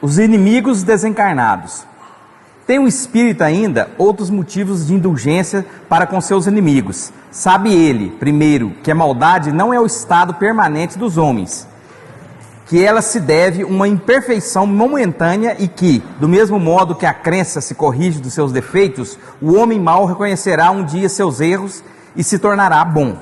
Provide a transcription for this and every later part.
Os inimigos desencarnados. Tem o espírito ainda outros motivos de indulgência para com seus inimigos. Sabe ele, primeiro, que a maldade não é o estado permanente dos homens, que ela se deve uma imperfeição momentânea e que, do mesmo modo que a crença se corrige dos seus defeitos, o homem mau reconhecerá um dia seus erros e se tornará bom.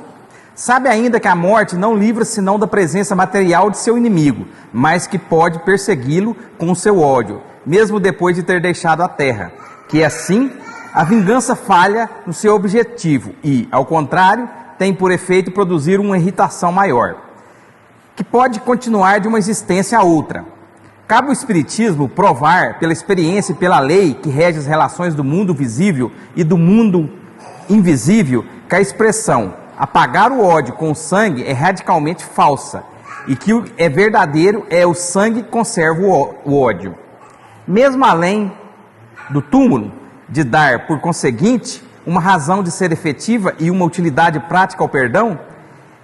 Sabe ainda que a morte não livra senão da presença material de seu inimigo, mas que pode persegui-lo com o seu ódio, mesmo depois de ter deixado a terra, que assim a vingança falha no seu objetivo e, ao contrário, tem por efeito produzir uma irritação maior, que pode continuar de uma existência a outra. Cabe ao Espiritismo provar, pela experiência e pela lei que rege as relações do mundo visível e do mundo invisível, que a expressão apagar o ódio com o sangue é radicalmente falsa e que o é verdadeiro é o sangue que conserva o ódio. Mesmo além do túmulo, de dar, por conseguinte, uma razão de ser efetiva e uma utilidade prática ao perdão,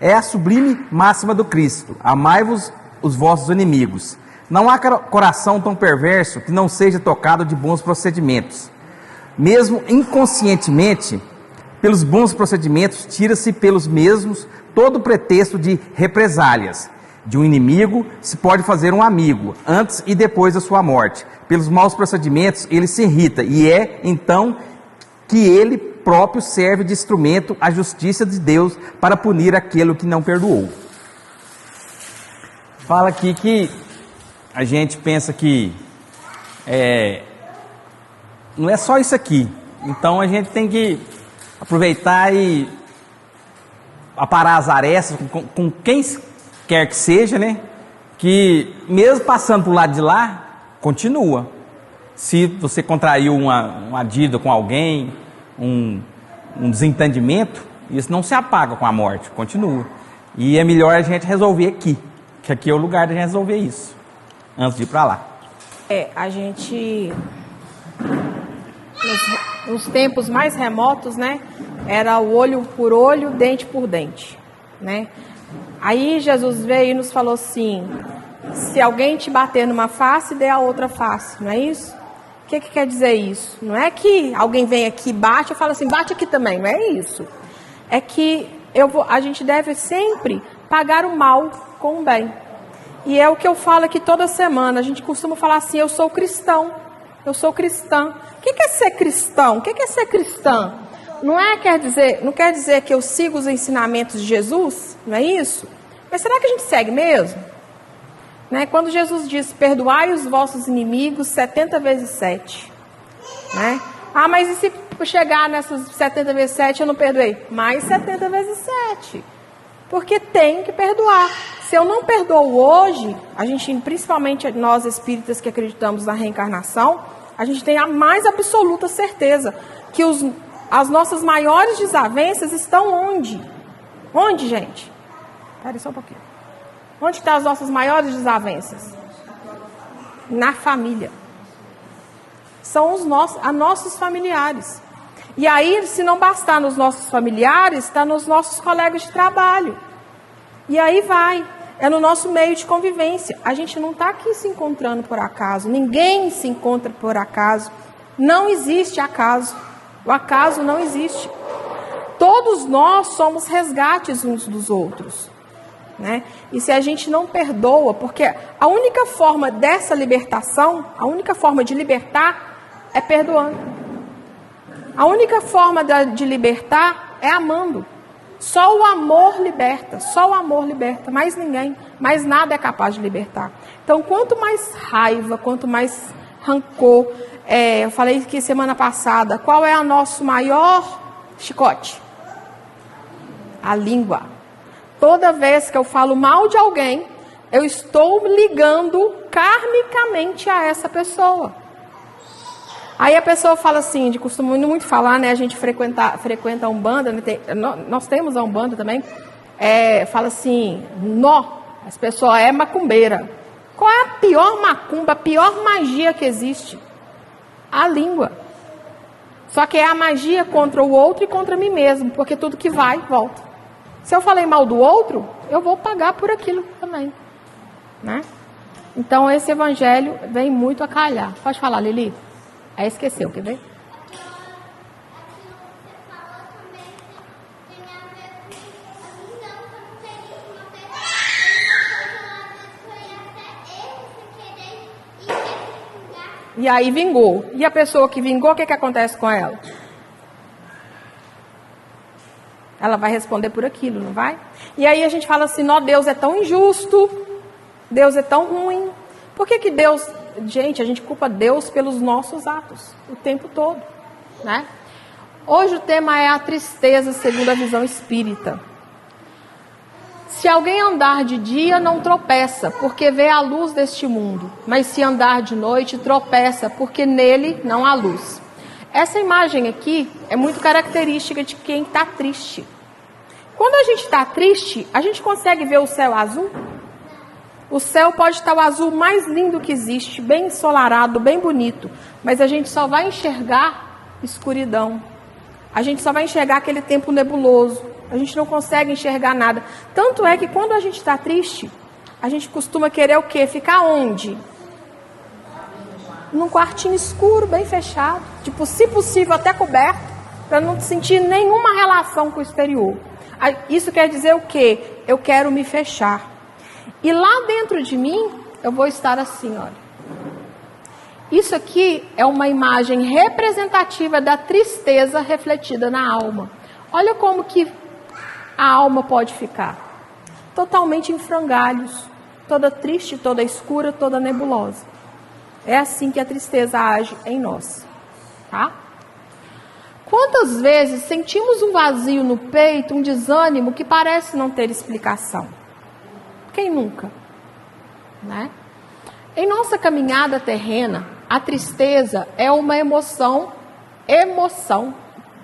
é a sublime máxima do Cristo: amai-vos os vossos inimigos. Não há coração tão perverso que não seja tocado de bons procedimentos. Mesmo inconscientemente, pelos bons procedimentos, tira-se pelos mesmos todo o pretexto de represálias. De um inimigo se pode fazer um amigo, antes e depois da sua morte. Pelos maus procedimentos, ele se irrita, e é então que ele próprio serve de instrumento à justiça de Deus para punir aquele que não perdoou. Fala aqui que a gente pensa que não é só isso aqui. Então a gente tem que aproveitar e aparar as arestas com quem quer que seja, né? Que mesmo passando para o lado de lá, continua. Se você contraiu uma dívida com alguém, um desentendimento, isso não se apaga com a morte, continua. E é melhor a gente resolver aqui, que aqui é o lugar de resolver isso, antes de ir para lá. A gente, nos tempos mais remotos, né, era o olho por olho, dente por dente, né? Aí Jesus veio e nos falou assim: se alguém te bater numa face, dê a outra face, não é isso? O que quer dizer isso? Não é que alguém vem aqui, bate, eu falo assim, bate aqui também, não é isso. É que a gente deve sempre pagar o mal com o bem. E é o que eu falo aqui toda semana, a gente costuma falar assim, eu sou cristão, eu sou cristã. O que é ser cristão? O que é ser cristã? Não quer dizer que eu sigo os ensinamentos de Jesus, não é isso? Mas será que a gente segue mesmo? Né? Quando Jesus diz, perdoai os vossos inimigos 70 vezes 7. Né? Ah, mas e se chegar nessas 70 vezes 7 eu não perdoei? Mais 70 vezes 7. Porque tem que perdoar. Se eu não perdoo hoje, a gente, principalmente nós espíritas que acreditamos na reencarnação, a gente tem a mais absoluta certeza que as nossas maiores desavenças estão onde? Onde, gente? Espera só um pouquinho. Onde estão as nossas maiores desavenças? Na família. São os nossos familiares. E aí, se não bastar nos nossos familiares, está nos nossos colegas de trabalho. E aí vai. É no nosso meio de convivência. A gente não está aqui se encontrando por acaso. Ninguém se encontra por acaso. Não existe acaso. O acaso não existe. Todos nós somos resgates uns dos outros. Né? E se a gente não perdoa, porque a única forma dessa libertação, a única forma de libertar é perdoando. A única forma de libertar é amando. Só o amor liberta, mais ninguém, mais nada é capaz de libertar. Então, quanto mais raiva, quanto mais rancor, eu falei aqui semana passada, qual é o nosso maior chicote? A língua. Toda vez que eu falo mal de alguém, eu estou ligando karmicamente a essa pessoa. Aí a pessoa fala assim, de costume muito falar, né? A gente frequenta a Umbanda, né? Nós temos a Umbanda também. Fala assim, as pessoas é macumbeira. Qual é a pior macumba, a pior magia que existe? A língua. Só que é a magia contra o outro e contra mim mesmo, porque tudo que vai, volta. Se eu falei mal do outro, eu vou pagar por aquilo também, né? Então, esse evangelho vem muito a calhar. Pode falar, Lili? Aí esqueceu, quer ver? E aí vingou. E a pessoa que vingou, o que acontece com ela? Ela vai responder por aquilo, não vai? E aí a gente fala assim, ó, Deus é tão injusto, Deus é tão ruim. Por que Deus... Gente, a gente culpa Deus pelos nossos atos, o tempo todo, né? Hoje o tema é a tristeza segundo a visão espírita. Se alguém andar de dia, não tropeça, porque vê a luz deste mundo. Mas se andar de noite, tropeça, porque nele não há luz. Essa imagem aqui é muito característica de quem está triste. Quando a gente está triste, a gente consegue ver o céu azul? O céu pode estar o azul mais lindo que existe, bem ensolarado, bem bonito, mas a gente só vai enxergar escuridão. A gente só vai enxergar aquele tempo nebuloso. A gente não consegue enxergar nada. Tanto é que quando a gente está triste, a gente costuma querer o quê? Ficar onde? Num quartinho escuro, bem fechado. Tipo, se possível, até coberto, para não sentir nenhuma relação com o exterior. Isso quer dizer o quê? Eu quero me fechar. E lá dentro de mim, eu vou estar assim, olha. Isso aqui é uma imagem representativa da tristeza refletida na alma. Olha como que a alma pode ficar. Totalmente em frangalhos. Toda triste, toda escura, toda nebulosa. É assim que a tristeza age em nós. Tá? Quantas vezes sentimos um vazio no peito, um desânimo que parece não ter explicação? Quem nunca? Né? Em nossa caminhada terrena, a tristeza é uma emoção,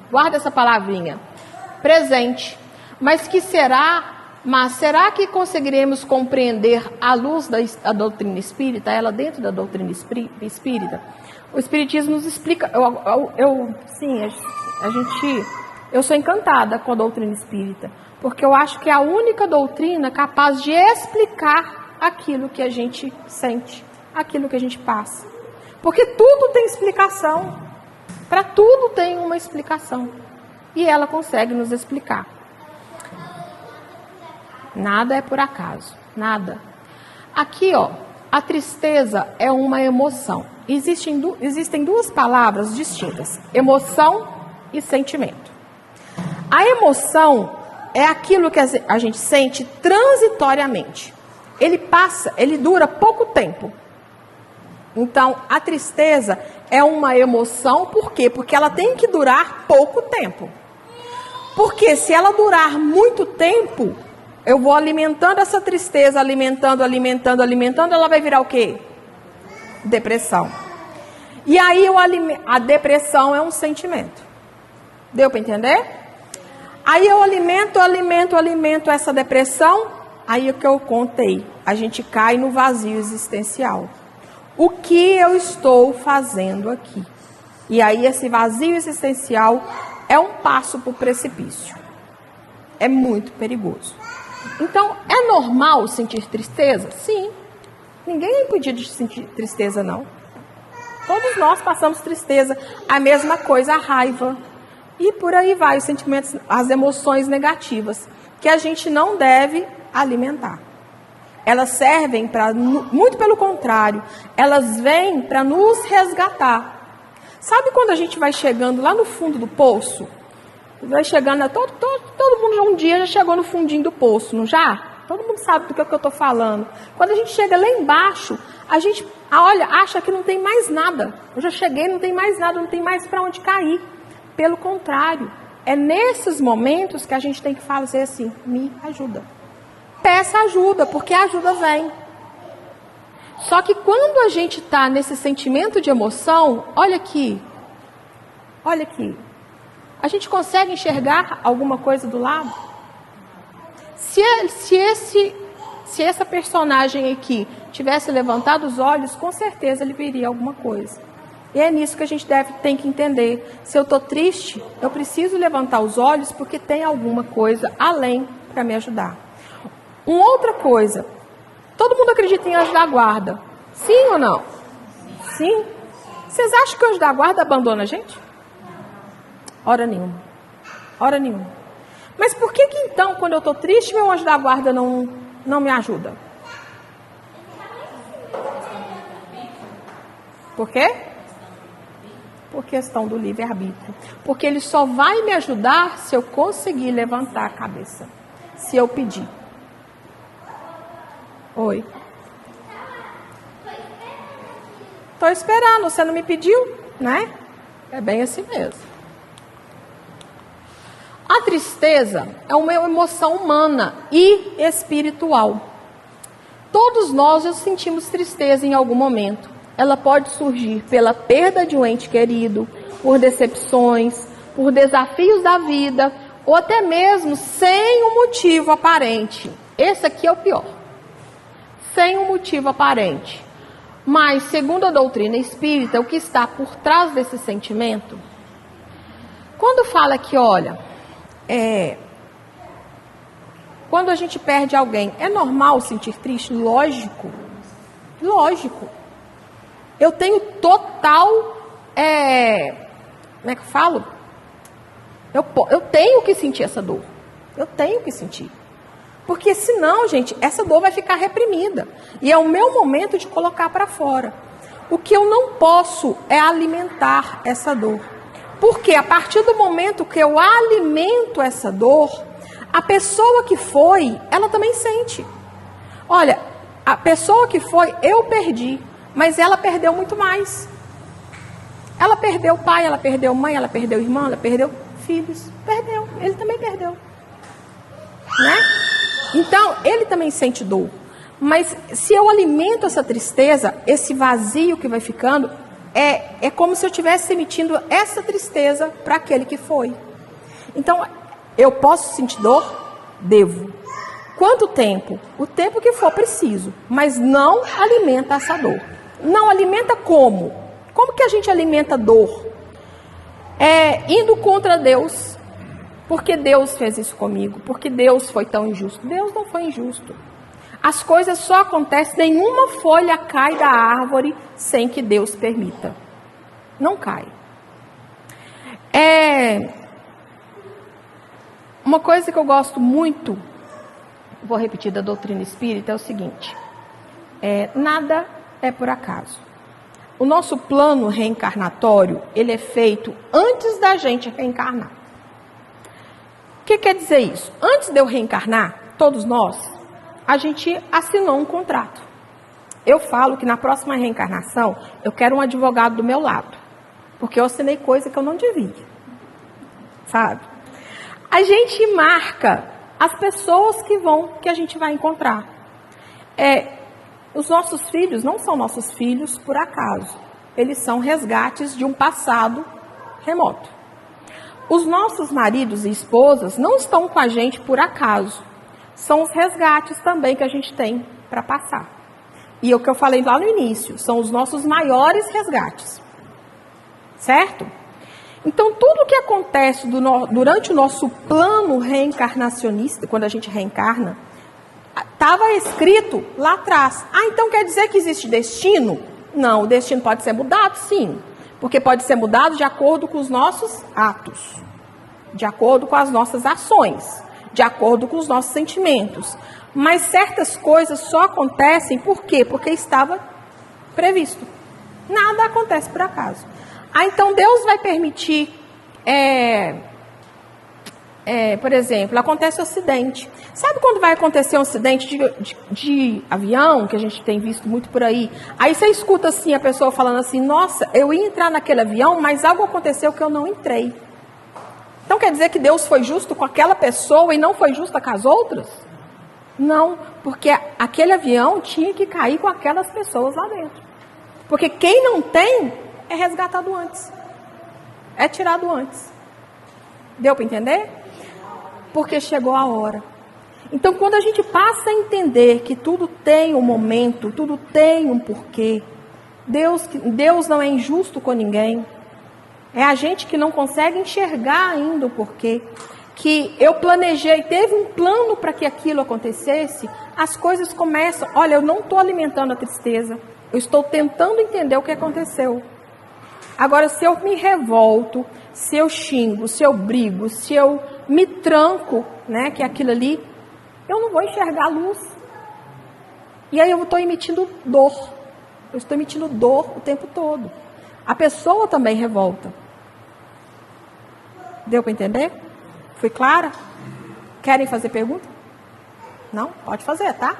guarda essa palavrinha, presente, mas será que conseguiremos compreender à luz da doutrina espírita, ela dentro da doutrina espírita? O Espiritismo nos explica, eu sou encantada com a doutrina espírita, porque eu acho que é a única doutrina capaz de explicar aquilo que a gente sente, aquilo que a gente passa. Porque tudo tem explicação. Para tudo tem uma explicação. E ela consegue nos explicar. Nada é por acaso. Nada. Aqui, ó, a tristeza é uma emoção. Existem duas palavras distintas. Emoção e sentimento. A emoção é aquilo que a gente sente transitoriamente. Ele dura pouco tempo. Então, a tristeza é uma emoção, por quê? Porque ela tem que durar pouco tempo. Porque se ela durar muito tempo, eu vou alimentando essa tristeza, alimentando, ela vai virar o quê? Depressão. E aí a depressão é um sentimento. Deu para entender? Aí eu alimento essa depressão, aí o que eu contei, a gente cai no vazio existencial. O que eu estou fazendo aqui? E aí esse vazio existencial é um passo para o precipício. É muito perigoso. Então, é normal sentir tristeza? Sim. Ninguém é impedido de sentir tristeza, não. Todos nós passamos tristeza. A mesma coisa, a raiva. E por aí vai, os sentimentos, as emoções negativas, que a gente não deve alimentar. Elas servem para, muito pelo contrário, elas vêm para nos resgatar. Sabe quando a gente vai chegando lá no fundo do poço? Vai chegando, todo mundo já um dia já chegou no fundinho do poço, não já? Todo mundo sabe do que eu estou falando. Quando a gente chega lá embaixo, a gente acha que não tem mais nada. Eu já cheguei, não tem mais nada, não tem mais para onde cair. Pelo contrário, é nesses momentos que a gente tem que fazer assim, me ajuda. Peça ajuda, porque a ajuda vem. Só que quando a gente está nesse sentimento de emoção, olha aqui, a gente consegue enxergar alguma coisa do lado? Se essa personagem aqui tivesse levantado os olhos, com certeza ele veria alguma coisa. E é nisso que a gente tem que entender. Se eu estou triste, eu preciso levantar os olhos porque tem alguma coisa além para me ajudar. Uma outra coisa, todo mundo acredita em anjo da guarda. Sim ou não? Sim. Vocês acham que o anjo da guarda abandona a gente? Hora nenhuma. Hora nenhuma. Mas por que então, quando eu estou triste, meu anjo da guarda não me ajuda? Por quê? Por questão do livre-arbítrio. Porque ele só vai me ajudar se eu conseguir levantar a cabeça. Se eu pedir. Oi. Estou esperando, você não me pediu, né? É bem assim mesmo. A tristeza é uma emoção humana e espiritual. Todos nós já sentimos tristeza em algum momento. Ela pode surgir pela perda de um ente querido, por decepções, por desafios da vida, ou até mesmo sem um motivo aparente. Esse aqui é o pior. Sem um motivo aparente. Mas, segundo a doutrina espírita, o que está por trás desse sentimento? Quando fala que, olha, quando a gente perde alguém, é normal sentir triste? Lógico. Lógico. Eu tenho total, como é que eu falo? Eu tenho que sentir essa dor. Eu tenho que sentir. Porque senão, gente, essa dor vai ficar reprimida. E é o meu momento de colocar para fora. O que eu não posso é alimentar essa dor. Porque a partir do momento que eu alimento essa dor, a pessoa que foi, ela também sente. Olha, a pessoa que foi, eu perdi. Mas ela perdeu muito mais. Ela perdeu pai, ela perdeu mãe, ela perdeu irmã, ela perdeu filhos. Perdeu, ele também perdeu. Né? Então, ele também sente dor. Mas se eu alimento essa tristeza, esse vazio que vai ficando, é como se eu estivesse emitindo essa tristeza para aquele que foi. Então, eu posso sentir dor? Devo. Quanto tempo? O tempo que for preciso. Mas não alimenta essa dor. Não alimenta como? Como que a gente alimenta dor? Indo contra Deus. Porque Deus fez isso comigo. Porque Deus foi tão injusto. Deus não foi injusto. As coisas só acontecem, nenhuma folha cai da árvore sem que Deus permita. Não cai. Uma coisa que eu gosto muito, vou repetir da doutrina espírita, é o seguinte. Nada é por acaso. O nosso plano reencarnatório, ele é feito antes da gente reencarnar. O que quer dizer isso? Antes de eu reencarnar, todos nós, a gente assinou um contrato. Eu falo que na próxima reencarnação, eu quero um advogado do meu lado. Porque eu assinei coisa que eu não devia. Sabe? A gente marca as pessoas que a gente vai encontrar. Os nossos filhos não são nossos filhos por acaso. Eles são resgates de um passado remoto. Os nossos maridos e esposas não estão com a gente por acaso. São os resgates também que a gente tem para passar. E o que eu falei lá no início, são os nossos maiores resgates. Certo? Então, tudo que acontece durante o nosso plano reencarnacionista, quando a gente reencarna, estava escrito lá atrás. Então quer dizer que existe destino? Não, o destino pode ser mudado, sim. Porque pode ser mudado de acordo com os nossos atos. De acordo com as nossas ações. De acordo com os nossos sentimentos. Mas certas coisas só acontecem por quê? Porque estava previsto. Nada acontece por acaso. Então Deus vai permitir, por exemplo, acontece um acidente. Sabe quando vai acontecer um acidente de avião, que a gente tem visto muito por aí? Aí você escuta assim a pessoa falando assim, nossa, eu ia entrar naquele avião, mas algo aconteceu que eu não entrei. Então quer dizer que Deus foi justo com aquela pessoa e não foi justo com as outras? Não, porque aquele avião tinha que cair com aquelas pessoas lá dentro. Porque quem não tem, é resgatado antes. É tirado antes. Deu para entender? Porque chegou a hora. Então, quando a gente passa a entender que tudo tem um momento, tudo tem um porquê, Deus não é injusto com ninguém. É a gente que não consegue enxergar ainda o porquê. Que eu planejei, teve um plano para que aquilo acontecesse, as coisas começam. Olha, eu não estou alimentando a tristeza, Eu estou tentando entender o que aconteceu. Agora, se eu me revolto, se eu xingo, se eu brigo, se eu me tranco, né, que é aquilo ali, eu não vou enxergar a luz. E aí eu estou emitindo dor. Eu estou emitindo dor o tempo todo. A pessoa também revolta. Deu para entender? Fui clara? Querem fazer pergunta? Não? Pode fazer, tá?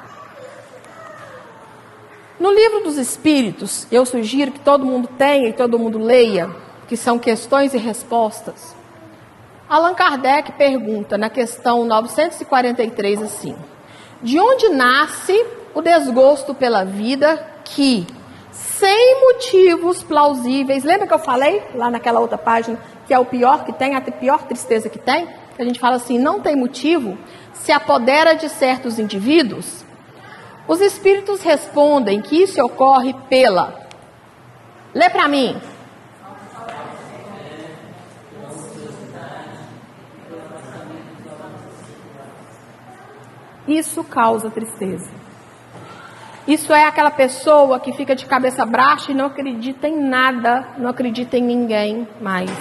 No livro dos Espíritos, eu sugiro que todo mundo tenha e todo mundo leia, que são questões e respostas. Allan Kardec pergunta na questão 943 assim: de onde nasce o desgosto pela vida que, sem motivos plausíveis, lembra que eu falei lá naquela outra página, que é o pior que tem, a pior tristeza que tem? Que a gente fala assim, não tem motivo, se apodera de certos indivíduos? Os espíritos respondem que isso ocorre pela... Lê para mim. Isso causa tristeza. Isso é aquela pessoa que fica de cabeça baixa e não acredita em nada, não acredita em ninguém mais.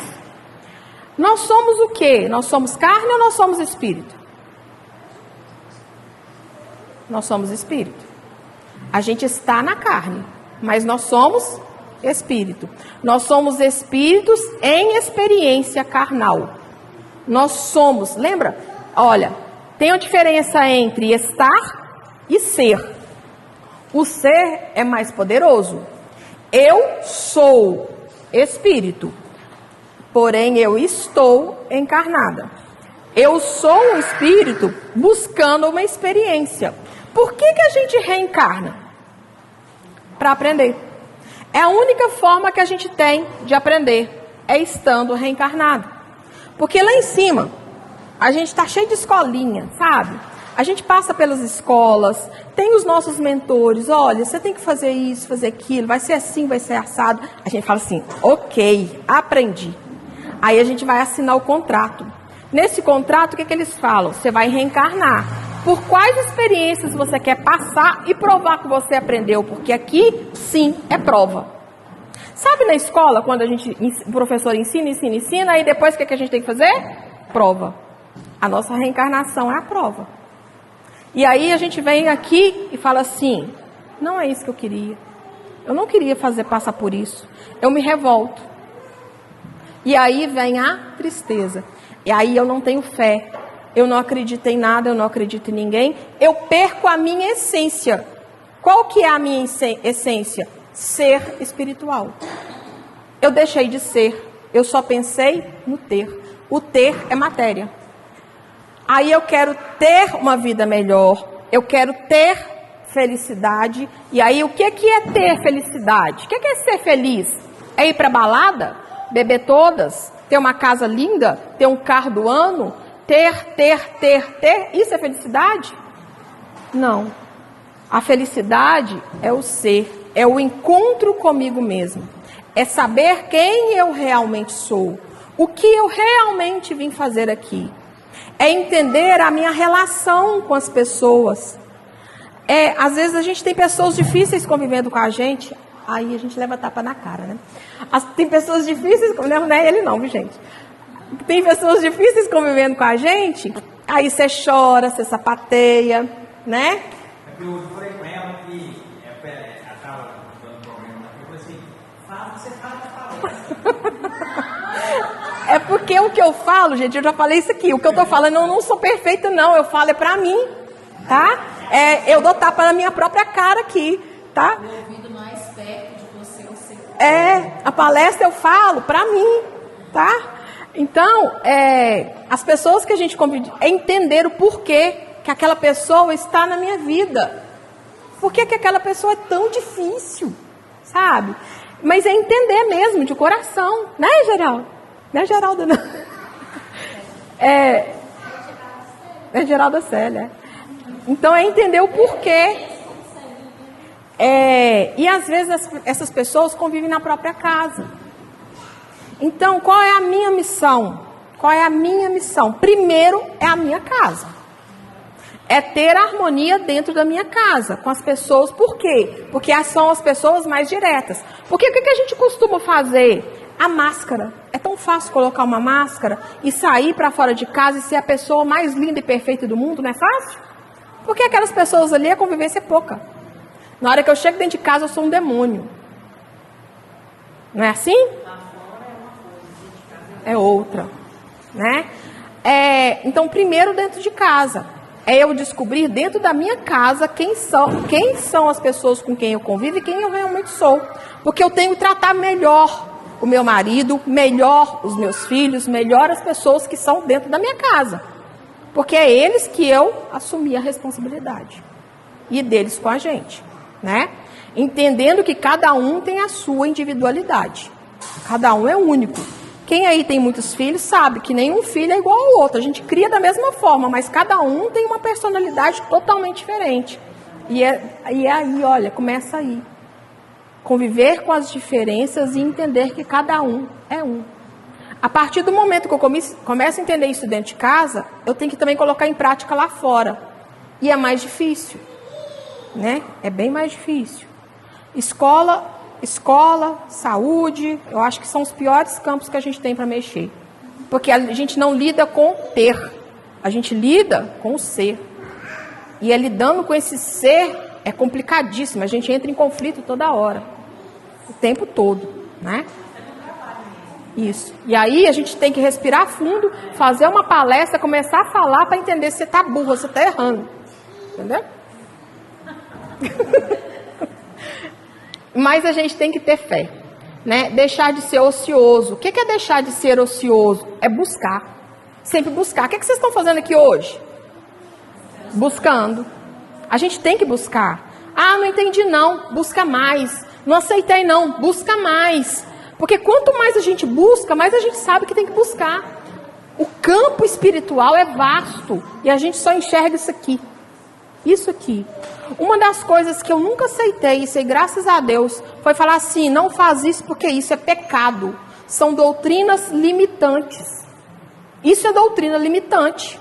Nós somos o quê? Nós somos carne ou nós somos espírito? Nós somos espírito. A gente está na carne, mas nós somos espírito. Nós somos espíritos em experiência carnal. Nós somos, lembra? Olha, tem uma diferença entre estar e ser. O ser é mais poderoso. Eu sou espírito, porém eu estou encarnada. Eu sou um espírito buscando uma experiência. Por que a gente reencarna? Para aprender. É a única forma que a gente tem de aprender, é estando reencarnado. Porque lá em cima, a gente está cheio de escolinha, sabe? A gente passa pelas escolas, tem os nossos mentores, olha, você tem que fazer isso, fazer aquilo, vai ser assim, vai ser assado. A gente fala assim, ok, aprendi. Aí a gente vai assinar o contrato. Nesse contrato, o que eles falam? Você vai reencarnar. Por quais experiências você quer passar e provar que você aprendeu? Porque aqui, sim, é prova. Sabe na escola, quando o professor ensina, aí depois o que a gente tem que fazer? Prova. A nossa reencarnação é a prova. E aí a gente vem aqui e fala assim, não é isso que eu queria. Eu não queria passar por isso. Eu me revolto. E aí vem a tristeza. E aí eu não tenho fé. Eu não acredito em nada, eu não acredito em ninguém. Eu perco a minha essência. Qual que é a minha essência? Ser espiritual. Eu deixei de ser. Eu só pensei no ter. O ter é matéria. Aí eu quero ter uma vida melhor. Eu quero ter felicidade. E aí o que é ter felicidade? O que é ser feliz? É ir para balada? Beber todas? Ter uma casa linda? Ter um carro do ano? Ter. Isso é felicidade? Não. A felicidade é o ser, é o encontro comigo mesmo. É saber quem eu realmente sou. O que eu realmente vim fazer aqui. É entender a minha relação com as pessoas. Às vezes a gente tem pessoas difíceis convivendo com a gente, aí a gente leva tapa na cara, né? Tem pessoas difíceis, não é ele não, viu, gente? Tem pessoas difíceis convivendo com a gente, aí você chora, você sapateia, né? Eu falei com ela que ela estava dando problema aqui, eu falei assim, fala, você fala. É porque o que eu falo, gente, eu já falei isso aqui, o que eu tô falando, eu não sou perfeita não, eu falo pra mim, tá? Eu dou tapa na minha própria cara aqui, tá? Ouvindo mais perto de você, a palestra eu falo pra mim, tá? Então, as pessoas que a gente convida, é entender o porquê que aquela pessoa está na minha vida. Por que aquela pessoa é tão difícil, sabe? Mas é entender mesmo, de coração, né, Geraldo? Não é Geraldo, não. É Geralda Célia. Então, é entender o porquê. E às vezes essas pessoas convivem na própria casa. Então, qual é a minha missão? Qual é a minha missão? Primeiro é a minha casa. é ter harmonia dentro da minha casa, com as pessoas. Por quê? Porque são as pessoas mais diretas. Porque o que a gente costuma fazer? A máscara. É tão fácil colocar uma máscara e sair para fora de casa e ser a pessoa mais linda e perfeita do mundo, não é fácil? Porque aquelas pessoas ali, a convivência é pouca. Na hora que eu chego dentro de casa, eu sou um demônio. Não é assim? É outra, né? Então, primeiro dentro de casa. É eu descobrir dentro da minha casa quem são as pessoas com quem eu convivo e quem eu realmente sou. Porque eu tenho que tratar melhor o meu marido, melhor os meus filhos, melhor as pessoas que são dentro da minha casa. Porque é eles que eu assumi a responsabilidade. E deles com a gente, né? Entendendo que cada um tem a sua individualidade. Cada um é único. Quem aí tem muitos filhos sabe que nenhum filho é igual ao outro. A gente cria da mesma forma, mas cada um tem uma personalidade totalmente diferente. E aí, olha, começa aí. Conviver com as diferenças e entender que cada um é um. A partir do momento que eu começo a entender isso dentro de casa, eu tenho que também colocar em prática lá fora. E é mais difícil, né? É bem mais difícil. Escola, saúde, eu acho que são os piores campos que a gente tem para mexer. Porque a gente não lida com ter, a gente lida com o ser. E lidando com esse ser é complicadíssimo, a gente entra em conflito toda hora, o tempo todo, né? Isso. E aí a gente tem que respirar fundo, fazer uma palestra, começar a falar para entender se você está burro, se você está errando. Entendeu? Mas a gente tem que ter fé, né? Deixar de ser ocioso. O que é deixar de ser ocioso? É buscar. Sempre buscar. O que vocês estão fazendo aqui hoje? Buscando. A gente tem que buscar. Ah, não entendi não. Busca mais. Não aceitei não. Busca mais. Porque quanto mais a gente busca, mais a gente sabe que tem que buscar. O campo espiritual é vasto. E a gente só enxerga isso aqui. Isso aqui. Uma das coisas que eu nunca aceitei, e sei graças a Deus, foi falar assim, não faz isso porque isso é pecado. São doutrinas limitantes. Isso é doutrina limitante.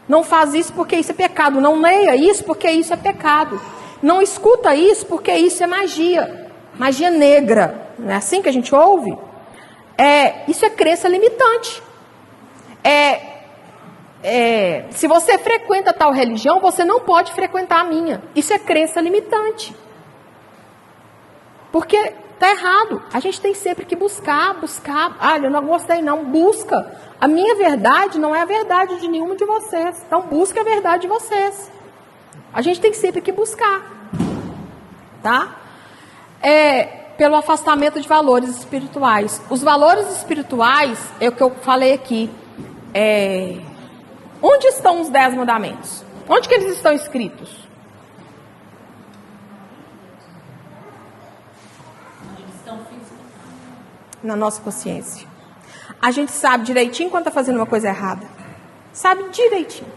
Não faz isso porque isso é pecado. Não leia isso porque isso é pecado. Não escuta isso porque isso é magia. Magia negra. Não é assim que a gente ouve? Isso é crença limitante. Se você frequenta tal religião, você não pode frequentar a minha. Isso é crença limitante. Porque está errado. A gente tem sempre que buscar. Ah, eu não gostei não. Busca. A minha verdade não é a verdade de nenhum de vocês. Então busque a verdade de vocês. A gente tem sempre que buscar. Tá? Pelo afastamento de valores espirituais. Os valores espirituais, é o que eu falei aqui. Onde estão os 10 mandamentos? Onde que eles estão escritos? Na nossa consciência. A gente sabe direitinho quando está fazendo uma coisa errada. Sabe direitinho.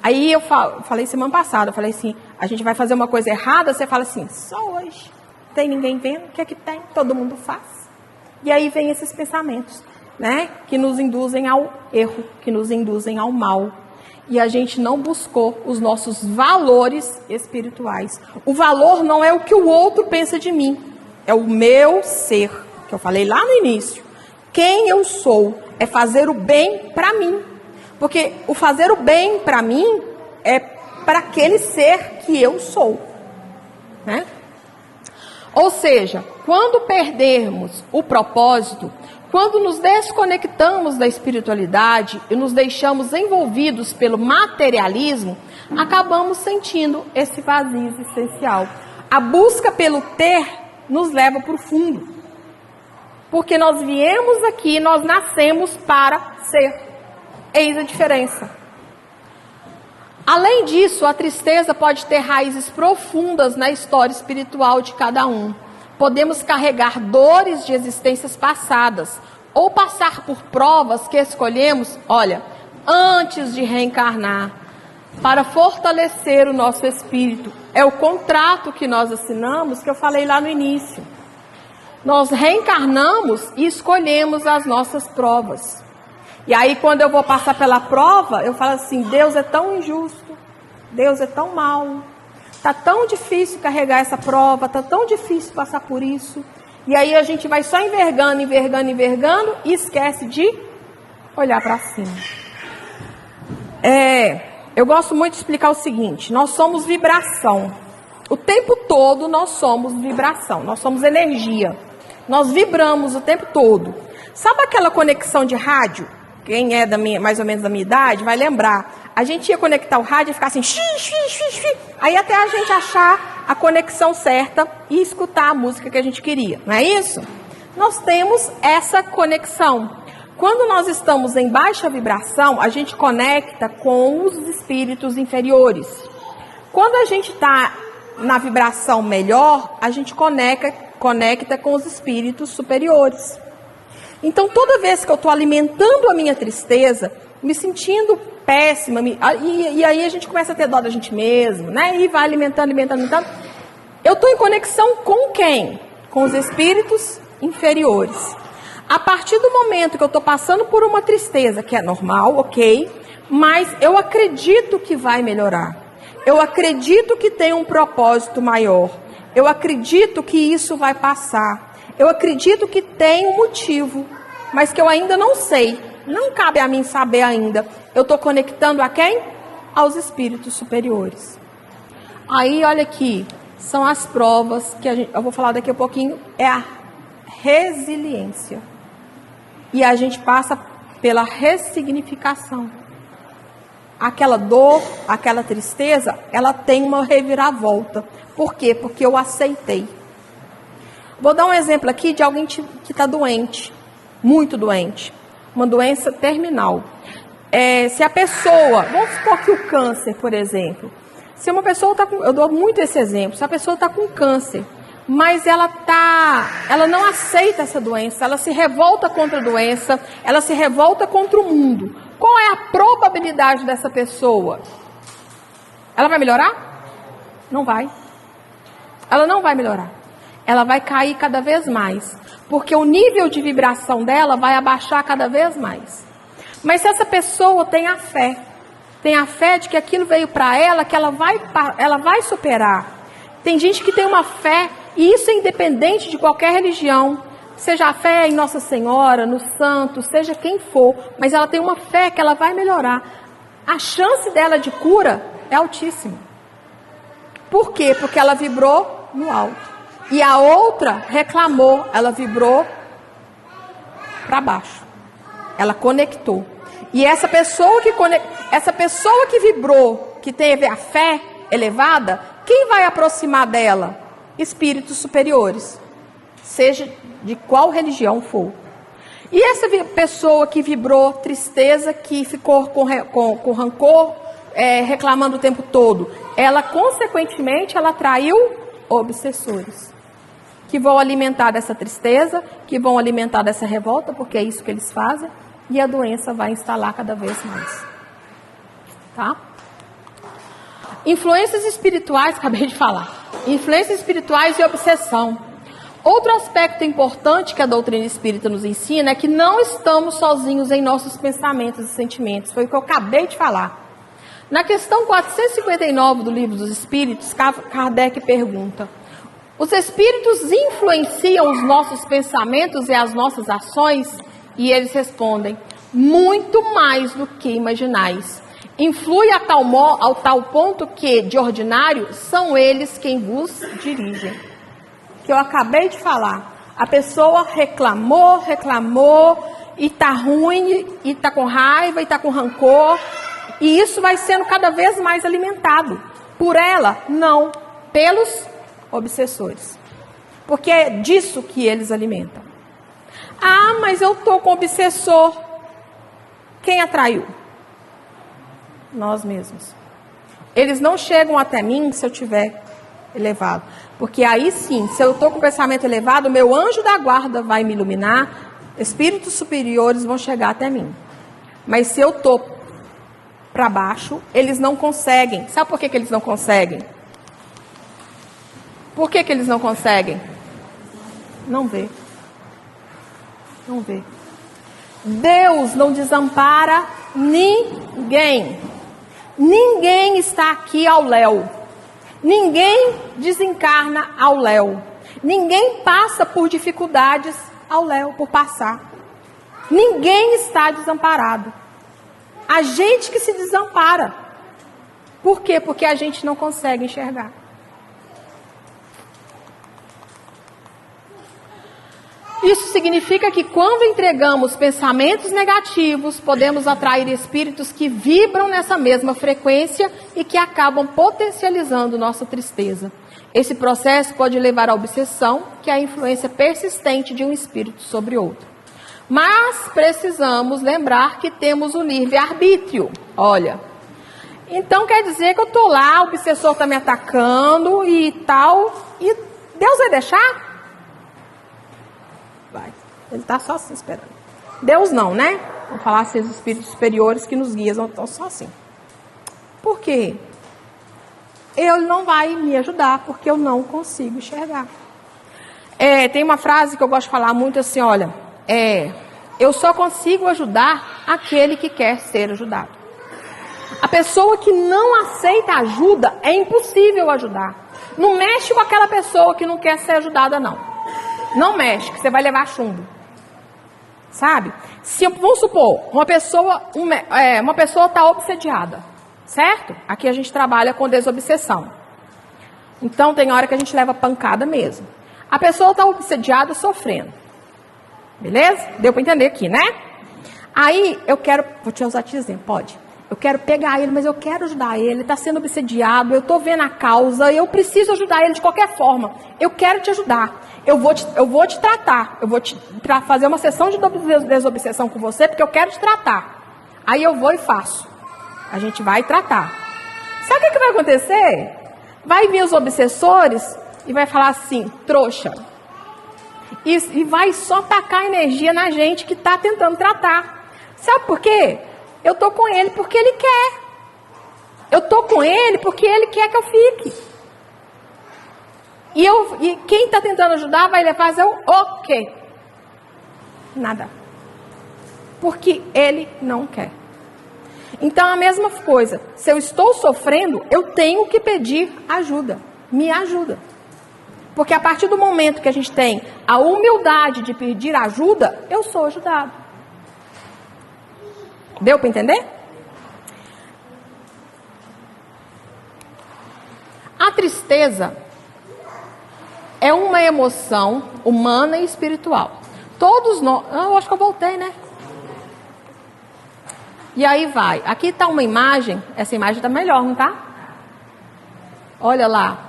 Aí eu falei semana passada, eu falei assim, a gente vai fazer uma coisa errada, você fala assim, só hoje. Não tem ninguém vendo, o que é que tem? Todo mundo faz. E aí vem esses pensamentos, né? Que nos induzem ao erro, que nos induzem ao mal. E a gente não buscou os nossos valores espirituais. O valor não é o que o outro pensa de mim, é o meu ser, que eu falei lá no início. Quem eu sou é fazer o bem para mim. Porque o fazer o bem para mim é para aquele ser que eu sou, né? Ou seja, quando perdermos o propósito, quando nos desconectamos da espiritualidade e nos deixamos envolvidos pelo materialismo, acabamos sentindo esse vazio existencial. A busca pelo ter nos leva para o fundo. Porque nós viemos aqui, nós nascemos para ser. Eis a diferença. Além disso, a tristeza pode ter raízes profundas na história espiritual de cada um. Podemos carregar dores de existências passadas ou passar por provas que escolhemos, antes de reencarnar, para fortalecer o nosso espírito. É o contrato que nós assinamos, que eu falei lá no início. Nós reencarnamos e escolhemos as nossas provas. E aí, quando eu vou passar pela prova, eu falo assim, Deus é tão injusto. Deus é tão mau, tá tão difícil carregar essa prova, tá tão difícil passar por isso. E aí a gente vai só envergando e esquece de olhar para cima. Eu gosto muito de explicar o seguinte: nós somos vibração. O tempo todo nós somos vibração, nós somos energia. Nós vibramos o tempo todo. Sabe aquela conexão de rádio? Quem é mais ou menos da minha idade vai lembrar. A gente ia conectar o rádio e ficar assim, aí até a gente achar a conexão certa e escutar a música que a gente queria, não é isso? Nós temos essa conexão. Quando nós estamos em baixa vibração, a gente conecta com os espíritos inferiores. Quando a gente está na vibração melhor, a gente conecta com os espíritos superiores. Então, toda vez que eu estou alimentando a minha tristeza, me sentindo péssima, e aí a gente começa a ter dó da gente mesmo, né? E vai alimentando. Eu estou em conexão com quem? Com os espíritos inferiores. A partir do momento que eu estou passando por uma tristeza, que é normal, ok, mas eu acredito que vai melhorar. Eu acredito que tem um propósito maior. Eu acredito que isso vai passar. Eu acredito que tem um motivo, mas que eu ainda não sei. Não cabe a mim saber ainda. Eu estou conectando a quem? Aos espíritos superiores. Aí, olha aqui, são as provas que eu vou falar daqui a pouquinho, é a resiliência. E a gente passa pela ressignificação. Aquela dor, aquela tristeza, ela tem uma reviravolta. Por quê? Porque eu aceitei. Vou dar um exemplo aqui de alguém que está doente, muito doente, uma doença terminal. Se a pessoa, vamos supor que o câncer, por exemplo, se uma pessoa está com, eu dou muito esse exemplo, se a pessoa está com câncer, mas ela não aceita essa doença, ela se revolta contra a doença, ela se revolta contra o mundo. Qual é a probabilidade dessa pessoa? Ela vai melhorar? Não vai. Ela não vai melhorar. Ela vai cair cada vez mais, porque o nível de vibração dela vai abaixar cada vez mais. Mas se essa pessoa tem a fé de que aquilo veio para ela, que ela vai superar. Tem gente que tem uma fé, e isso é independente de qualquer religião, seja a fé em Nossa Senhora, no santo, seja quem for, mas ela tem uma fé que ela vai melhorar. A chance dela de cura é altíssima. Por quê? Porque ela vibrou no alto. E a outra reclamou, ela vibrou para baixo. Ela conectou. E essa pessoa que vibrou, que teve a fé elevada, quem vai aproximar dela? Espíritos superiores. Seja de qual religião for. E essa pessoa que vibrou tristeza, que ficou com rancor, reclamando o tempo todo, ela consequentemente ela atraiu obsessores. Que vão alimentar dessa tristeza, que vão alimentar dessa revolta, porque é isso que eles fazem, e a doença vai instalar cada vez mais. Tá? Influências espirituais, acabei de falar. Influências espirituais e obsessão. Outro aspecto importante que a doutrina espírita nos ensina é que não estamos sozinhos em nossos pensamentos e sentimentos. Foi o que eu acabei de falar. Na questão 459 do Livro dos Espíritos, Kardec pergunta: os espíritos influenciam os nossos pensamentos e as nossas ações? E eles respondem: muito mais do que imaginais. Influi ao tal ponto que, de ordinário, são eles quem vos dirigem. Que eu acabei de falar. A pessoa reclamou, e está ruim, e está com raiva, e está com rancor. E isso vai sendo cada vez mais alimentado. Por ela, não. Pelos obsessores. Porque é disso que eles alimentam. Ah, mas eu estou com obsessor. Quem atraiu? Nós mesmos. Eles não chegam até mim se eu tiver elevado. Porque aí sim, se eu estou com o pensamento elevado, meu anjo da guarda vai me iluminar, espíritos superiores vão chegar até mim. Mas se eu estou para baixo, eles não conseguem. Sabe por que eles não conseguem? Por que eles não conseguem? Não vê. Não vê. Deus não desampara ninguém. Ninguém está aqui ao léu. Ninguém desencarna ao léu. Ninguém passa por dificuldades ao léu, por passar. Ninguém está desamparado. A gente que se desampara. Por quê? Porque a gente não consegue enxergar. Isso significa que quando entregamos pensamentos negativos, podemos atrair espíritos que vibram nessa mesma frequência e que acabam potencializando nossa tristeza. Esse processo pode levar à obsessão, que é a influência persistente de um espírito sobre outro. Mas precisamos lembrar que temos o livre-arbítrio. Olha, então quer dizer que eu estou lá, o obsessor está me atacando e tal, e Deus vai deixar? Vai. Ele está só assim esperando. Deus não, né? Vamos falar assim, os espíritos superiores que nos guiam estão só assim. Por quê? Ele não vai me ajudar, porque eu não consigo enxergar. Tem uma frase que eu gosto de falar muito assim, olha, eu só consigo ajudar aquele que quer ser ajudado. A pessoa que não aceita ajuda, é impossível ajudar. Não mexe com aquela pessoa que não quer ser ajudada, não. Não mexe, que você vai levar chumbo. Sabe? Vamos supor, uma pessoa está obsediada, certo? Aqui a gente trabalha com desobsessão. Então tem hora que a gente leva pancada mesmo. A pessoa está obsediada, sofrendo. Beleza? Deu para entender aqui, né? Aí eu quero, vou te usar de exemplo, pode? Eu quero pegar ele, mas eu quero ajudar ele. Ele está sendo obsediado, eu estou vendo a causa, eu preciso ajudar ele de qualquer forma. Eu quero te ajudar. Eu vou te tratar. Eu vou fazer uma sessão de desobsessão com você, porque eu quero te tratar. Aí eu vou e faço. A gente vai tratar. Sabe o que vai acontecer? Vai vir os obsessores e vai falar assim, trouxa. E vai só tacar energia na gente que está tentando tratar. Sabe por quê? Eu estou com ele porque ele quer. Eu estou com ele porque ele quer que eu fique. E quem está tentando ajudar vai fazer o quê? Nada. Porque ele não quer. Então a mesma coisa. Se eu estou sofrendo, eu tenho que pedir ajuda. Me ajuda. Porque a partir do momento que a gente tem a humildade de pedir ajuda, eu sou ajudado. Deu para entender? A tristeza é uma emoção humana e espiritual. Todos nós... eu acho que eu voltei, né? E aí vai. Aqui está uma imagem. Essa imagem está melhor, não está? Olha lá.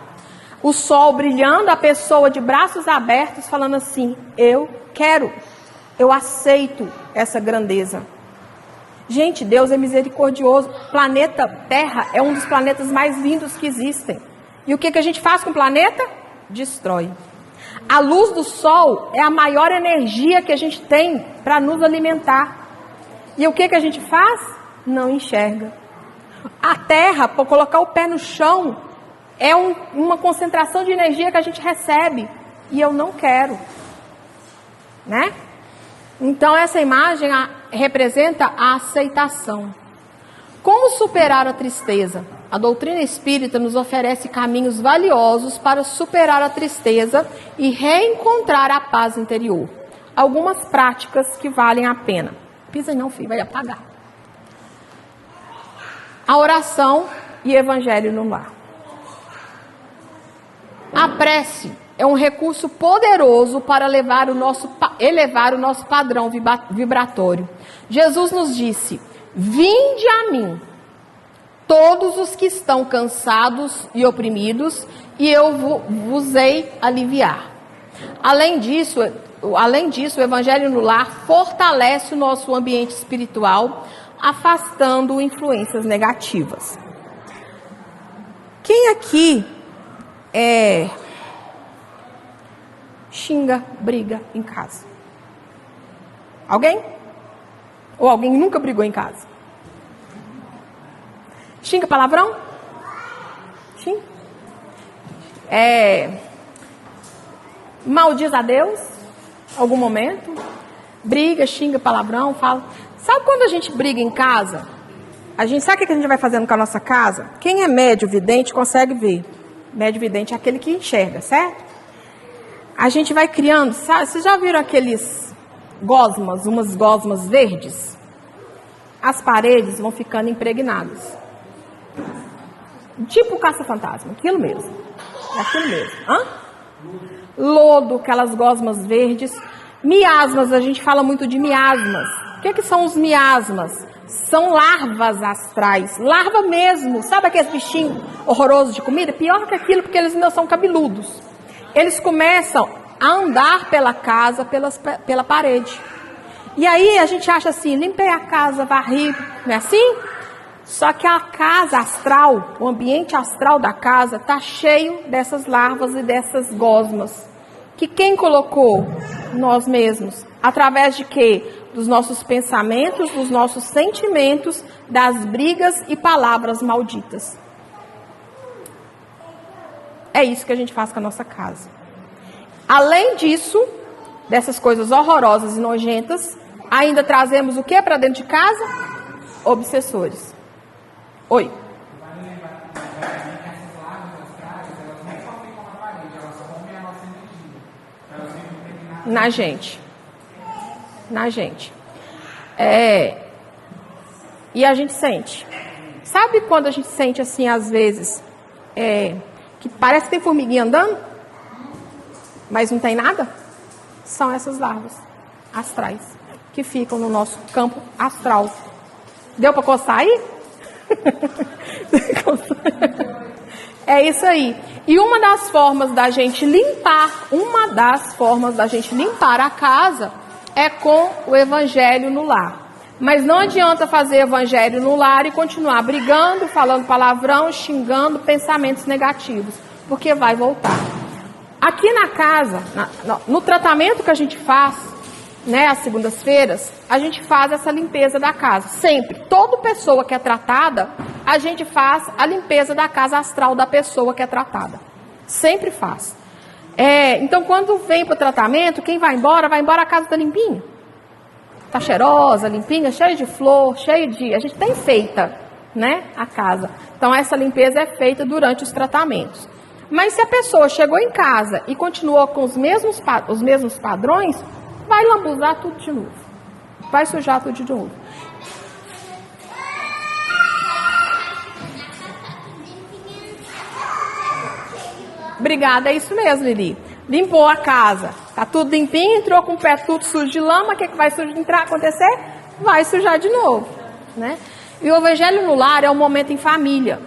O sol brilhando, a pessoa de braços abertos falando assim, eu quero, eu aceito essa grandeza. Gente, Deus é misericordioso. Planeta Terra é um dos planetas mais lindos que existem. E o que a gente faz com o planeta? Destrói. A luz do sol é a maior energia que a gente tem para nos alimentar. E o que a gente faz? Não enxerga. A Terra, para colocar o pé no chão, é uma concentração de energia que a gente recebe. E eu não quero. Né? Então essa imagem representa a aceitação. Como superar a tristeza? A doutrina espírita nos oferece caminhos valiosos para superar a tristeza e reencontrar a paz interior. Algumas práticas que valem a pena. Pisa não, filho, vai apagar. A oração e evangelho no lar. A prece é um recurso poderoso para elevar o nosso padrão vibratório. Jesus nos disse, vinde a mim, todos os que estão cansados e oprimidos, e eu vos hei aliviar. Além disso, o Evangelho no Lar fortalece o nosso ambiente espiritual, afastando influências negativas. Quem aqui xinga, briga em casa? Alguém? Ou alguém nunca brigou em casa? Xinga palavrão? Xinga. Maldiz a Deus? Algum momento? Briga, xinga palavrão, fala. Sabe quando a gente briga em casa? sabe o que a gente vai fazendo com a nossa casa? Quem é médio vidente consegue ver. Médio vidente é aquele que enxerga, certo? A gente vai criando, sabe? Vocês já viram aqueles gosmas, umas gosmas verdes? As paredes vão ficando impregnadas. Tipo caça-fantasma, aquilo mesmo. É aquilo mesmo. Hã? Lodo, aquelas gosmas verdes. Miasmas, a gente fala muito de miasmas. O que são os miasmas? São larvas astrais. Larva mesmo. Sabe aqueles bichinhos horrorosos de comida? Pior que aquilo, porque eles ainda são cabeludos. Eles começam a andar pela casa, pela parede. E aí a gente acha assim, limpei a casa, varri, não é assim? Só que a casa astral, o ambiente astral da casa está cheio dessas larvas e dessas gosmas. Que quem colocou? Nós mesmos. Através de quê? Dos nossos pensamentos, dos nossos sentimentos, das brigas e palavras malditas. É isso que a gente faz com a nossa casa. Além disso, dessas coisas horrorosas e nojentas, ainda trazemos o que para dentro de casa? Obsessores. Oi. Na gente. E a gente sente. Sabe quando a gente sente assim, às vezes, que parece que tem formiguinha andando, mas não tem nada? São essas larvas astrais que ficam no nosso campo astral. Deu para coçar aí? É isso aí. E uma das formas da gente limpar a casa é com o evangelho no lar. Mas não adianta fazer evangelho no lar e continuar brigando, falando palavrão, xingando, pensamentos negativos, porque vai voltar. Aqui na casa, no tratamento que a gente faz, né, às segundas-feiras, a gente faz essa limpeza da casa. Sempre. Toda pessoa que é tratada, a gente faz a limpeza da casa astral da pessoa que é tratada. Sempre faz. Então, quando vem para o tratamento, quem vai embora a casa está limpinha. Está cheirosa, limpinha, cheia de flor, a gente tem feita, né, a casa. Então, essa limpeza é feita durante os tratamentos. Mas se a pessoa chegou em casa e continuou com os mesmos padrões, vai lambuzar tudo de novo. Vai sujar tudo de novo. Obrigada, é isso mesmo, Lili. Limpou a casa, tá tudo limpinho, entrou com o pé tudo sujo de lama, o que vai acontecer? Vai sujar de novo, né? E o Evangelho no Lar é um momento em família.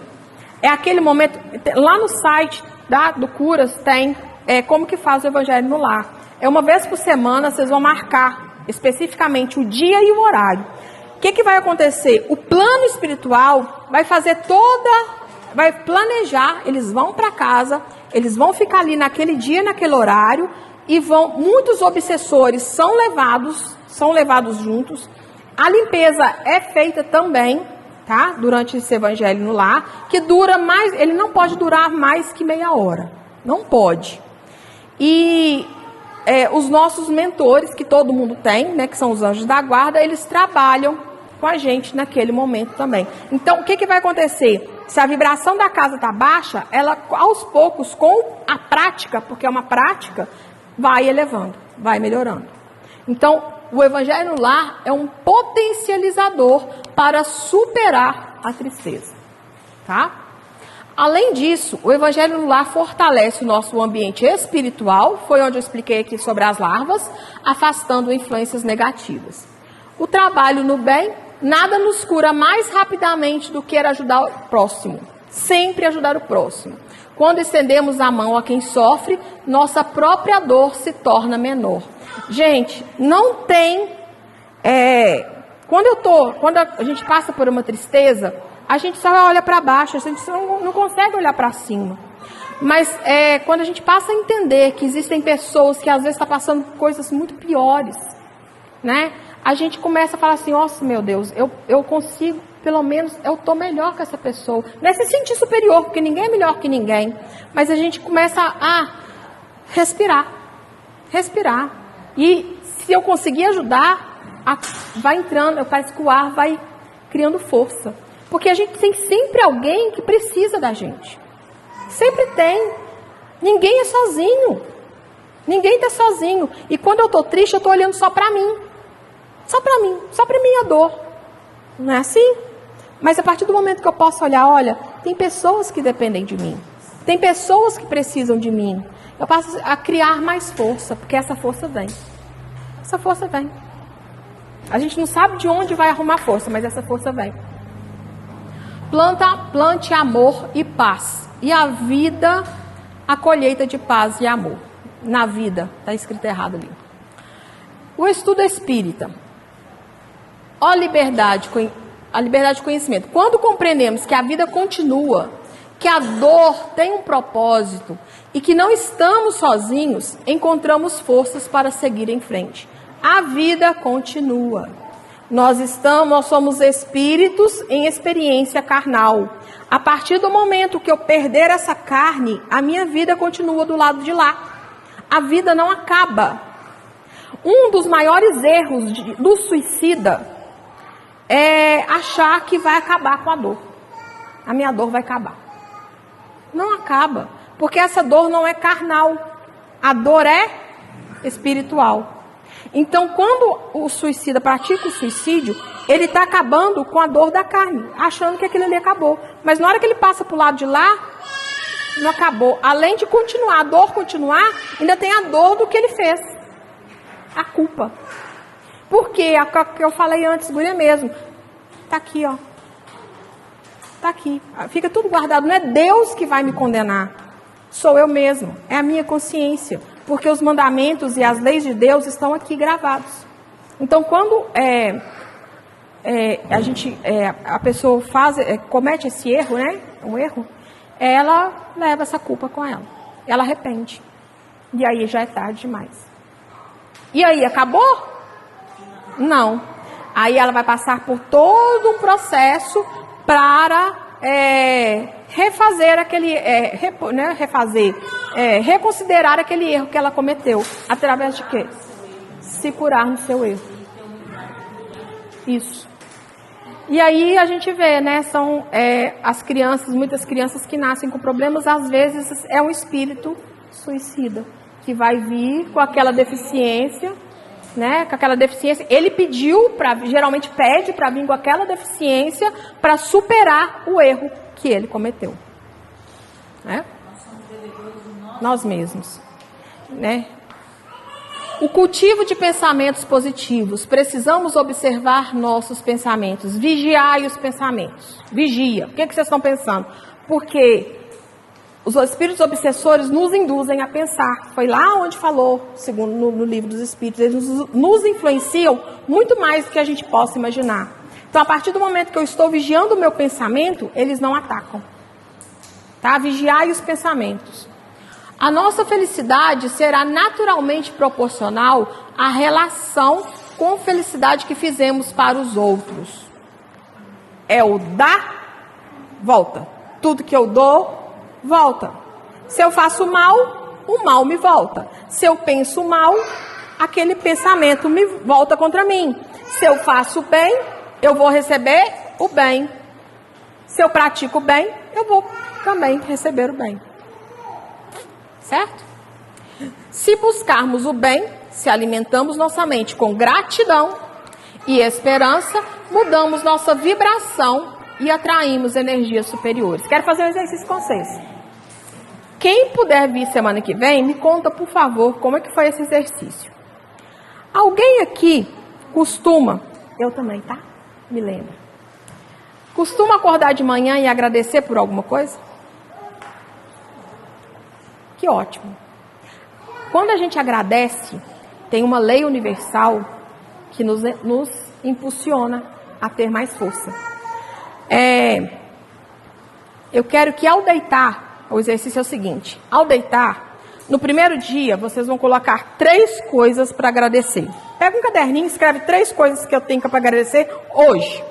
É aquele momento, lá no site do Curas tem como que faz o Evangelho no Lar. É uma vez por semana, vocês vão marcar especificamente o dia e o horário. O que vai acontecer? O plano espiritual vai vai planejar, eles vão para casa, eles vão ficar ali naquele dia, naquele horário, e muitos obsessores são levados juntos. A limpeza é feita também, tá? Durante esse Evangelho no Lar, que ele não pode durar mais que meia hora. Não pode. E os nossos mentores, que todo mundo tem, né, que são os anjos da guarda, eles trabalham com a gente naquele momento também. Então, o que vai acontecer? Se a vibração da casa está baixa, ela, aos poucos, com a prática, porque é uma prática, vai elevando, vai melhorando. Então, o Evangelho no Lar é um potencializador para superar a tristeza, tá? Além disso, o Evangelho no Lar fortalece o nosso ambiente espiritual, foi onde eu expliquei aqui sobre as larvas, afastando influências negativas. O trabalho no bem, nada nos cura mais rapidamente do que ajudar o próximo. Sempre ajudar o próximo. Quando estendemos a mão a quem sofre, nossa própria dor se torna menor. Gente, não tem... Quando a gente passa por uma tristeza, a gente só olha para baixo, a gente não consegue olhar para cima. Mas quando a gente passa a entender que existem pessoas que às vezes estão passando por coisas muito piores, né? A gente começa a falar assim, nossa, meu Deus, eu consigo, pelo menos, eu estou melhor que essa pessoa. Não é se sentir superior, porque ninguém é melhor que ninguém. Mas a gente começa a respirar. E se eu conseguir ajudar, vai entrando, parece que o ar vai criando força. Porque a gente tem sempre alguém que precisa da gente. Sempre tem. Ninguém é sozinho. Ninguém está sozinho. E quando eu estou triste, eu estou olhando só para mim. Só para mim. Só para minha dor. Não é assim? Mas a partir do momento que eu posso olhar, olha, tem pessoas que dependem de mim. Tem pessoas que precisam de mim. Eu passo a criar mais força, porque essa força vem. Essa força vem. A gente não sabe de onde vai arrumar força, mas essa força vem. Plante amor e paz. E a vida, a colheita de paz e amor. Na vida, está escrito errado ali. O estudo espírita. A liberdade de conhecimento. Quando compreendemos que a vida continua, que a dor tem um propósito e que não estamos sozinhos, encontramos forças para seguir em frente. A vida continua. Nós somos espíritos em experiência carnal. A partir do momento que eu perder essa carne, a minha vida continua do lado de lá. A vida não acaba. Um dos maiores erros do suicida é achar que vai acabar com a dor. A minha dor vai acabar. Não acaba, porque essa dor não é carnal. A dor é espiritual. Então, quando o suicida pratica o suicídio, ele está acabando com a dor da carne, achando que aquilo ali acabou. Mas na hora que ele passa para o lado de lá, não acabou. Além de continuar, a dor continuar, ainda tem a dor do que ele fez. A culpa. Porque, a que eu falei antes, guria mesmo, está aqui, ó. Está aqui. Fica tudo guardado. Não é Deus que vai me condenar. Sou eu mesmo. É a minha consciência. Porque os mandamentos e as leis de Deus estão aqui gravados. Então, quando a pessoa comete esse erro, né? Um erro, ela leva essa culpa com ela. Ela arrepende. E aí já é tarde demais. E aí, acabou? Não. Aí ela vai passar por todo um processo para refazer aquele, reconsiderar aquele erro que ela cometeu. Através de quê? Se curar no seu erro. Isso. E aí a gente vê, né, são as crianças, muitas crianças que nascem com problemas, às vezes é um espírito suicida, que vai vir com aquela deficiência, né, com aquela deficiência, ele geralmente pede para vir com aquela deficiência para superar o erro que ele cometeu. Né? Nós mesmos. Né? O cultivo de pensamentos positivos. Precisamos observar nossos pensamentos. Vigiai os pensamentos. Vigia. O que vocês estão pensando? Porque os espíritos obsessores nos induzem a pensar. Foi lá onde falou, segundo no livro dos espíritos. Eles nos influenciam muito mais do que a gente possa imaginar. Então, a partir do momento que eu estou vigiando o meu pensamento, eles não atacam. Tá? Vigiai os pensamentos. A nossa felicidade será naturalmente proporcional à relação com a felicidade que fizemos para os outros. É o dar, volta. Tudo que eu dou, volta. Se eu faço mal, o mal me volta. Se eu penso mal, aquele pensamento me volta contra mim. Se eu faço bem, eu vou receber o bem. Se eu pratico o bem, eu vou também receber o bem. Certo? Se buscarmos o bem, se alimentamos nossa mente com gratidão e esperança, mudamos nossa vibração e atraímos energias superiores. Quero fazer um exercício com vocês. Quem puder vir semana que vem, me conta, por favor, como é que foi esse exercício. Alguém aqui costuma, eu também, tá? Me lembra. Costuma acordar de manhã e agradecer por alguma coisa? Que ótimo. Quando a gente agradece, tem uma lei universal que nos impulsiona a ter mais força. Eu quero que ao deitar, o exercício é o seguinte: ao deitar, no primeiro dia, vocês vão colocar 3 coisas para agradecer. Pega um caderninho e escreve 3 coisas que eu tenho para agradecer hoje.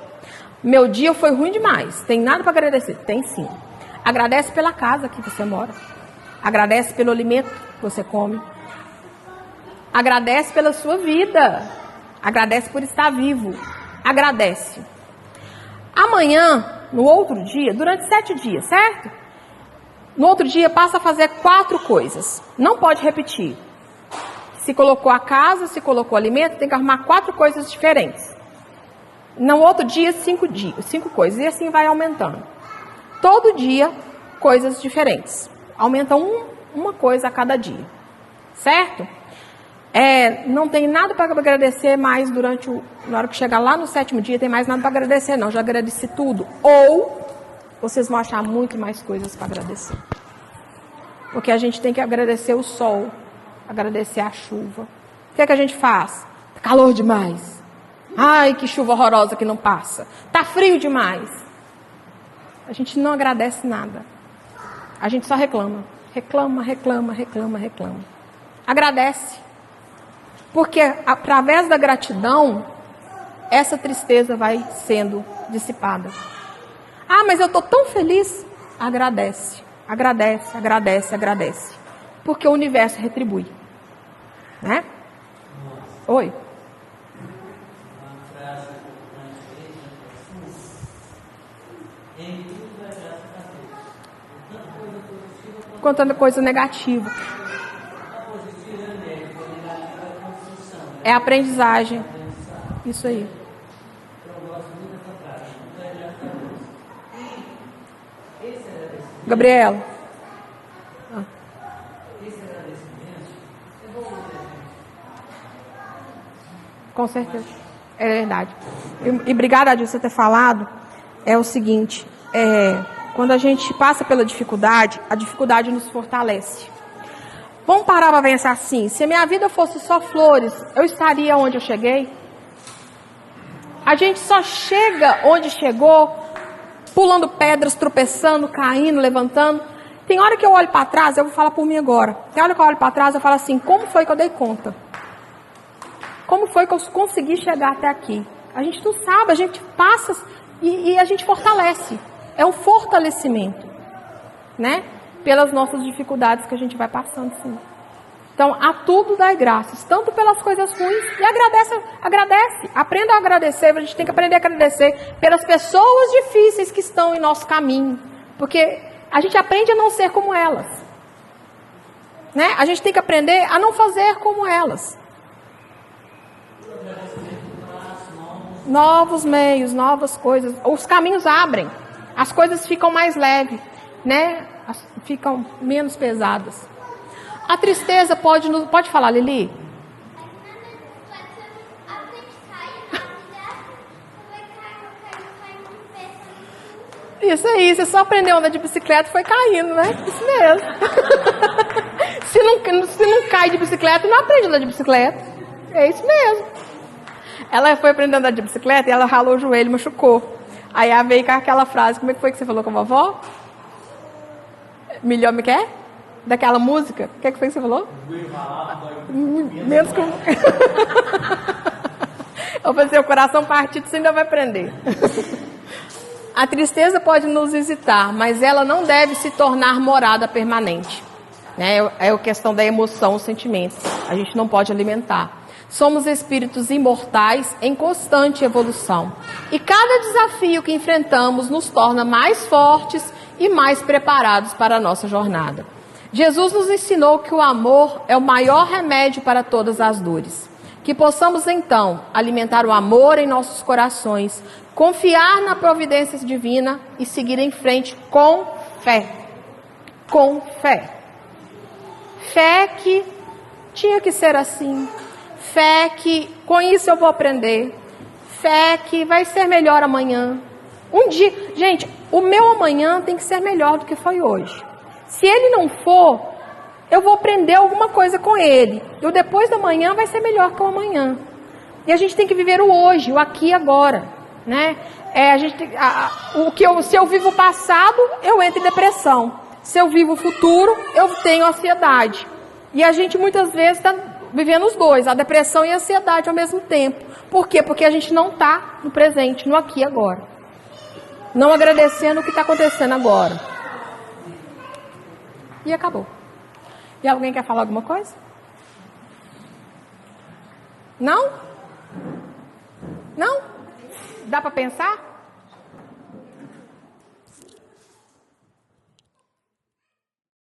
Meu dia foi ruim demais. Tem nada para agradecer? Tem sim. Agradece pela casa que você mora. Agradece pelo alimento que você come. Agradece pela sua vida. Agradece por estar vivo. Agradece. Amanhã, no outro dia, durante 7 dias, certo? No outro dia passa a fazer 4 coisas. Não pode repetir. Se colocou a casa, se colocou alimento, tem que arrumar 4 coisas diferentes. No outro dia, 5 coisas. E assim vai aumentando. Todo dia, coisas diferentes. Aumenta uma coisa a cada dia. Certo? Não tem nada para agradecer mais na hora que chegar lá no 7º dia, tem mais nada para agradecer não. Já agradeci tudo. Ou vocês vão achar muito mais coisas para agradecer. Porque a gente tem que agradecer o sol, agradecer a chuva. O que é que a gente faz? Tá calor demais. Ai, que chuva horrorosa que não passa. Tá frio demais. A gente não agradece nada. A gente só reclama. Reclama. Agradece. Porque através da gratidão, essa tristeza vai sendo dissipada. Ah, mas eu estou tão feliz. Agradece. Porque o universo retribui. Né? Oi. Contando coisa negativa. É aprendizagem. Isso aí. Gabriela. Com certeza. É verdade. E obrigada de você ter falado. É o seguinte. Quando a gente passa pela dificuldade, a dificuldade nos fortalece. Vamos parar para pensar assim. Se a minha vida fosse só flores, eu estaria onde eu cheguei? A gente só chega onde chegou pulando pedras, tropeçando, caindo, levantando. Tem hora que eu olho para trás, eu vou falar por mim agora. Tem hora que eu olho para trás, eu falo assim, como foi que eu dei conta? Como foi que eu consegui chegar até aqui? A gente não sabe, a gente passa e a gente fortalece. É um fortalecimento, né? Pelas nossas dificuldades que a gente vai passando, sim. Então, a tudo dai graças, tanto pelas coisas ruins, e agradece. Aprenda a agradecer, a gente tem que aprender a agradecer pelas pessoas difíceis que estão em nosso caminho. Porque a gente aprende a não ser como elas. Né? A gente tem que aprender a não fazer como elas. Novos meios, novas coisas. Os caminhos abrem. As coisas ficam mais leves, né? Ficam menos pesadas. A tristeza pode falar, Lili? Isso aí, você só aprendeu a andar de bicicleta e foi caindo, né? Isso mesmo. se não cai de bicicleta, não aprende a andar de bicicleta. É isso mesmo. Ela foi aprender a andar de bicicleta e ela ralou o joelho, machucou. Aí ela veio com aquela frase, como é que foi que você falou com a vovó? Melhor me quer? Daquela música? O que foi que você falou? Menos que eu falei, o coração partido você ainda vai aprender. A tristeza pode nos visitar, mas ela não deve se tornar morada permanente. Né? É a questão da emoção, os sentimentos. A gente não pode alimentar. Somos espíritos imortais em constante evolução. E cada desafio que enfrentamos nos torna mais fortes e mais preparados para a nossa jornada. Jesus nos ensinou que o amor é o maior remédio para todas as dores. Que possamos então alimentar o amor em nossos corações, confiar na providência divina e seguir em frente com fé. Com fé. Fé que tinha que ser assim. Fé que com isso eu vou aprender. Fé que vai ser melhor amanhã. Um dia, gente, o meu amanhã tem que ser melhor do que foi hoje. Se ele não for, eu vou aprender alguma coisa com ele. E o depois da manhã vai ser melhor que o amanhã. E a gente tem que viver o hoje, o aqui e agora, né? Se eu vivo o passado, eu entro em depressão. Se eu vivo o futuro, eu tenho ansiedade. E a gente muitas vezes está vivendo os dois, a depressão e a ansiedade ao mesmo tempo. Por quê? Porque a gente não está no presente, no aqui e agora. Não agradecendo o que está acontecendo agora. E acabou. E alguém quer falar alguma coisa? Não? Não? Dá para pensar?